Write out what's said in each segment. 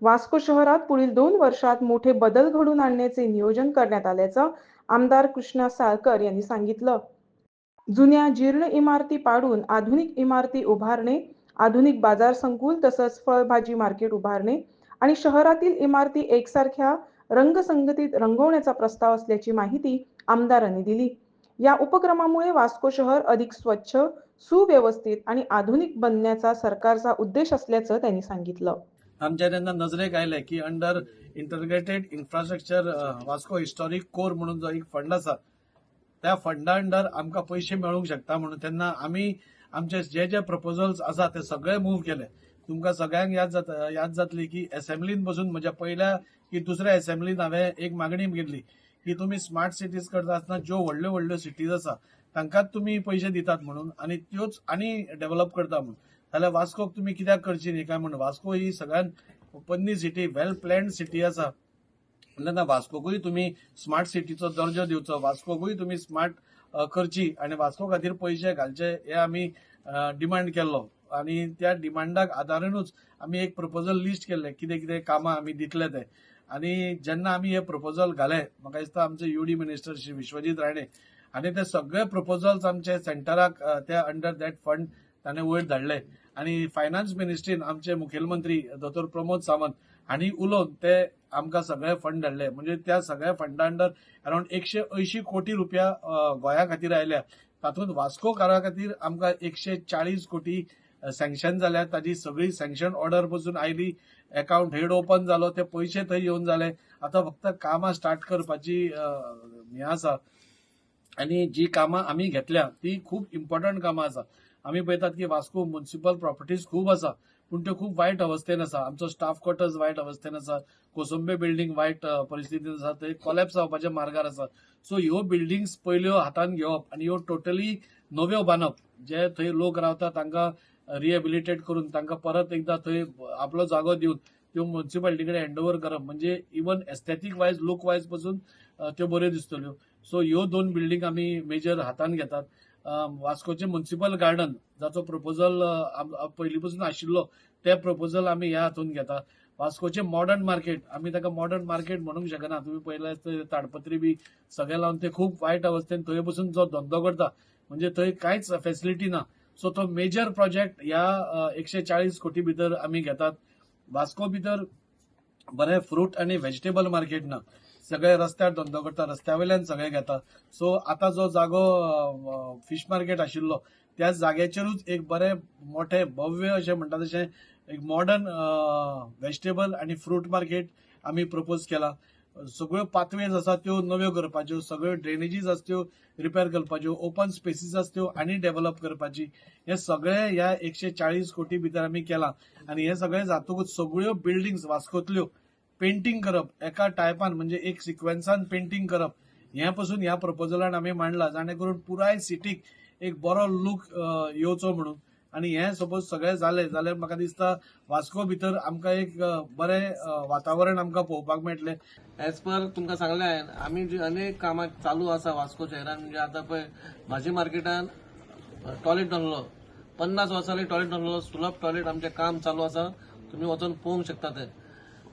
वास्को शहरात पुढील 2 वर्षात मोठे बदल घडवून आणण्याचे नियोजन करण्यात आल्याचं आमदार कृष्णा साळकर यांनी सांगितलं. जुन्या जीर्ण इमारती पाडून आधुनिक इमारती उभारणे, आधुनिक बाजार संकुल तसंच फळभाजी मार्केट उभारणे आणि शहरातील इमारती एकसारख्या रंगसंगतीत रंगवण्याचा प्रस्ताव असल्याची माहिती आमदारांनी दिली. या उपक्रमामुळे वास्को शहर अधिक स्वच्छ, सुव्यवस्थित आणि आधुनिक बनण्याचा सरकारचा उद्देश असल्याचं त्यांनी सांगितलं. आमच्या तेन्ना नजरेक आयले की under integrated infrastructure Vasco historic core म्हणून जो एक फंड आसा त्या फंडा अंडर आमकां पैसे मेळूंक शकता म्हणून तेन्ना आमी आमचे जे प्रपोजल्स आसा ते सगळे मूव केले. तुमकां सगळ्यांक याद जातली की असेंब्लीन बसून म्हज्या पहिल्या की दुसऱ्या असेंब्लीन हांवें एक मागणी केल्ली की तुम्ही स्मार्ट सिटीज करता आसतना ज्यो व्हडल्यो व्हडल्यो सिटीज आसा तांकांच तुम्ही पैसे दितात म्हणून आणि त्योच आनी डेव्हलप करता म्हणून. जाल्यार वास्कोक तुम्ही कित्याक करची न्ही काय म्हणून. वास्को ही सगळ्यात ओपनली सिटी, वेल प्लॅन्ड सिटी आसा. तेन्ना वास्कोकूय तुम्ही स्मार्ट सिटीचो दर्जो दिवचो, वास्कोकूय तुम्ही स्मार्ट करची आणि वास्को खातीर पैसे घालचे हे आमी डिमांड केल्लो आणि त्या डिमांडाक आदारूनच आमी एक प्रपोजल लिस्ट केल्ले कितें कितें कामां आमी दितले ते. आणि जेन्ना आमी हे प्रपोजल घाले म्हाका दिसता आमचे यूडी मिनिस्टर श्री विश्वजीत राणे आणि ते सगळे प्रपोजल्स आमचे सेंटराक त्या अंडर दॅट फंड ताणें वयर धाडले आणि फायनान्स मिनिस्ट्रीन आमचे मुखेलमंत्री दोतोर प्रमोद सावंत हांणी उलोवन ते आमकां सगळे फंड धाडले. म्हणजे त्या सगळ्या फंडा अंडर अराउंड 180 कोटी रुपया गोंया खातीर आयल्या. तातूंत वास्को कारा खातीर आमकां 140 कोटी सँक्शन जाल्या. ताजी सगळी सँक्शन ऑर्डर पसून आयली, अकाउंट हेड ओपन जालो, ते पैसे थंय येवन जाले. आतां फक्त कामां स्टार्ट करपाची हें आसा आणि जी कामां आमी घेतल्या ती खूब इम्पॉर्टंट कामां आसा. आमी पळयतात की वास्को म्युनिसिपल प्रॉपर्टीज खूब आसा पूण त्यो खूब वायट अवस्थेन आसा. आमचो स्टाफ क्वॉर्टर्स वायट अवस्थेन आसा, कोसंबे बिल्डींग वायट परिस्थितीन आसा, थंय कोलॅप्स जावपाच्या मार्गार आसा. सो ह्यो बिल्डिंग्स पयल्यो हातान घेवप आणि ह्यो टोटली नव्यो बांदप. जे थंय लोक रावता तांकां रिहेबिलिटेट करून तांकां परत एकदा थंय आपलो जागो दिवन त्यो म्युनिसिपालिटी कडेन हँडओव्हर करप. म्हणजे इवन एस्थेटीक वायज, लूक वायज पसून त्यो बऱ्यो दिसतल्यो. सो ह्यो 2 बिल्डिंग आमी मेजर हातान घेतात. वास्कोचे म्युनिसिपल गार्डन जाचो प्रपोजल पयलीं पसून आशिल्लो ते प्रपोजल आमी ह्या हातून घेता. वास्कोचे मॉडर्न मार्केट, आमी ताका मॉडर्न मार्केट म्हणूंक शकना. तुम्ही पळयल्यार ताडपत्री बी सगळे लावन ते खूब वायट अवस्थेन थंय बसून जो धंदो करता म्हणजे थंय कांयच फॅसिलिटी ना. सो तो मेजर प्रोजेक्ट ह्या 140 कोटी भितर आमी घेतात. वास्को भितर बरें फ्रूट आणि व्हेजिटेबल मार्केट ना, सगळे रस्त्यार धंदो करता, रस्त्या वयल्यान सगळे घेता. सो आता जो जागो फिश मार्केट आशिल्लो त्या जाग्याचेरूच एक बरे मोठे भव्य अशें म्हणटा तशें एक मॉडर्न व्हेजिटेबल आणि फ्रूट मार्केट आमी प्रपोज केला. सगळ्यो पाथवेज आसा त्यो नव्यो करपाच्यो, सगळ्यो ड्रेनेजीस आसा त्यो रिपेर करपाच्यो, ओपन स्पेसीस आसा त्यो आनी डेव्हलप करपाची. हे सगळे ह्या 140 कोटी भितर आमी केला आणि हे सगळे जातकूच सगळ्यो बिल्डिंग्स वास्कोतल्यो पेंटिंग करप एका टायपान म्हणजे एक सिक्वेन्सान पेंटिंग करप हे पासून ह्या प्रपोजलान आमी मांडला जाणे करून पुराय सिटीक एक बरो लूक येवचो म्हणून. आणि हे सपोज सगळे जाले जाल्यार म्हाका दिसता वास्को भितर आमकां एक बरें वातावरण आमकां पळोवपाक मेळटलें. एज पर तुमकां सांगलें हांवें, आमी जी अनेक कामां चालू आसा वास्को शहरान. म्हणजे आतां पळय भाजी मार्केटान टॉयलेट बांदलो, 50 वर्सांनी टॉयलेट बांदलो, सुलभ टॉयलेट आमचें काम चालू आसा. तुम्ही वचून पळोवंक शकता ते.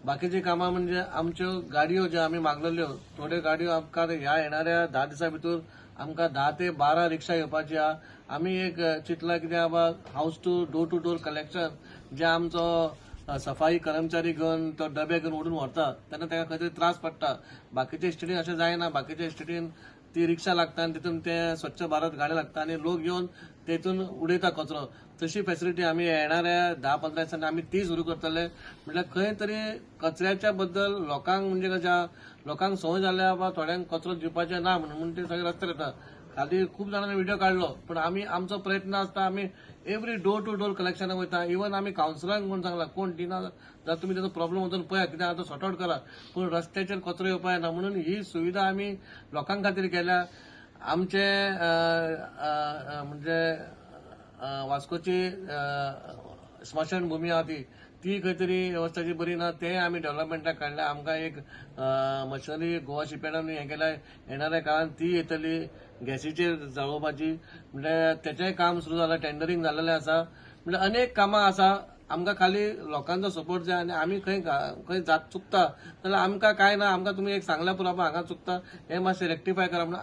बाकीची कामां म्हणजे आमच्यो गाडयो ज्यो आमी मागलेल्यो, थोड्यो गाडयो आमकां ह्या येणाऱ्या 10 दिसां भितर आमकां 10 ते 12 रिक्षा येवपाची आहा. आमी एक चिंतला कित्याक बाबा हाऊस टू डोर कलेक्शन जे आमचो सफाई कर्मचारी घेवन तो डबे घेवन ओडून व्हरता तेन्ना ताका खंय तरी त्रास पडटा. बाकीच्या इस्टेटीन अशें जायना. बाकीच्या इस्टेटीन ती रिक्षा लागता आनी तितून ते स्वच्छ भारत गाडी लागता आनी लोक येवन तेतून उडयता कचरो. तशी फॅसिलिटी आमी येणाऱ्या 10-15 दिसांनी आमी ती सुरू करतले. म्हटल्यार खंय तरी कचऱ्याच्या बद्दल लोकांक म्हणजे कशा लोकांक संवय जाल्या बाबा थोड्यांक कचरो दिवपाचे ना म्हणून ते सगळे रस्त्यार येता. खाली खूब जाणांनी व्हिडिओ काढलो पण आमी आमचो प्रयत्न आसता आमी एवरी डोर टू डोर कलेक्शनाक वयता. इवन आमी कावन्सिलरांक म्हूण सांगला कोण दिना जाल्यार तुमी तेजो प्रॉब्लेम वचून पळया कित्याक तो सॉर्ट आउट करा. पूण रस्त्याचेर कचरो येवपाक येना म्हणून ही सुविधा आमी लोकांक खातीर केल्या. आमचे म्हणजे वास्कोची स्मशानभूमी आहा ती खंय तरी वेवस्थाची बरी ना, ते आमी डेव्हलपमेंटाक काडल्या. आमकां एक मशिनरी गोवा शिपयार्डान हें केल्या. येणाऱ्या काळात ती येतली गॅसीचेर जळोवपाची. म्हणजे तेचेंय काम सुरू जालां, टेंडरींग जाल्लेलें आसा. म्हणजे अनेक कामां आसा आमकां खाली लोकांचो सपोर्ट जाय आनी आमी खंय जात चुकता जाल्यार आमकां काय ना, आमकां तुमी एक सांगल्या पुरो बाबा हांगा चुकता हें मातशें रेक्टिफाय करा म्हणून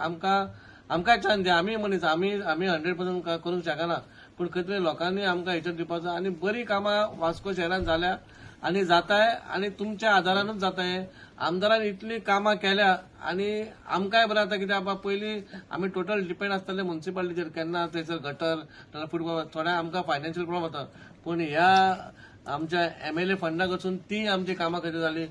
आमकांय चान्स दिया. आमी मनीस आमी 100% करूंक शकना, पूण खंय तरी लोकांनी आमकां हेचेर दिवपाचो आनी बरी कामां वास्को शहरान जाल्या आनी जाताय आनी तुमच्या आदारानूच जाताय. आमदारान इतली कामां केल्या आनी आमकांय बरें जाता कित्याक बाबा पयलीं आमी टोटल डिपेंड आसताले म्युन्सिपालिटीचेर, केन्ना थंयसर गटर नाल्यार फुटबॉल थोड्या आमकां फायनान्शियल प्रॉब्लम जाता, पूण ह्या आमच्या MLA फंडाक वचून ती आमची कामां खंय जाली.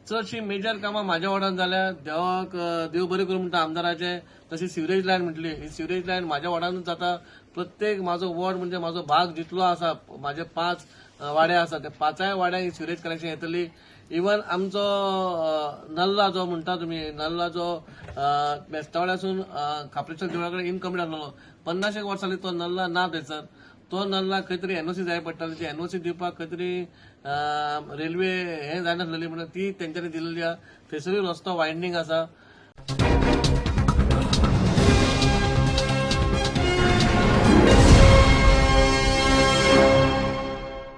चडशी मेजर कामां म्हाज्या वार्डान जाल्या, देवाक देव बरें करूं म्हणटा आमदाराचे. तशी सिवरेज लायन म्हटली, ही सिवरेज लायन म्हाज्या वार्डानूच जाता. प्रत्येक म्हाजो वॉर्ड म्हणजे म्हाजो भाग जितलो आसा, म्हाजे 5 वाडे आसा, त्या 5 वाड्यांक ही सिवरेज कनेक्शन येतली. इवन आमचो नल्ला जो म्हणटा तुमी, नल्ला जो बेस्तावड्यासून खापरेश्वर देवळा कडेन इनकम्प्लीट आसलो, 50 वर्सांनी तो नल्ला ना थंयसर. तो नल्ला खंय तरी NOC जाय पडटाली, ती NOC दिवपाक खंय तरी रेल्वे हें जायनासलेली म्हणून ती तेंच्यांनी दिलेली आहा. थंयसरूय रस्तो वायडनींग आसा.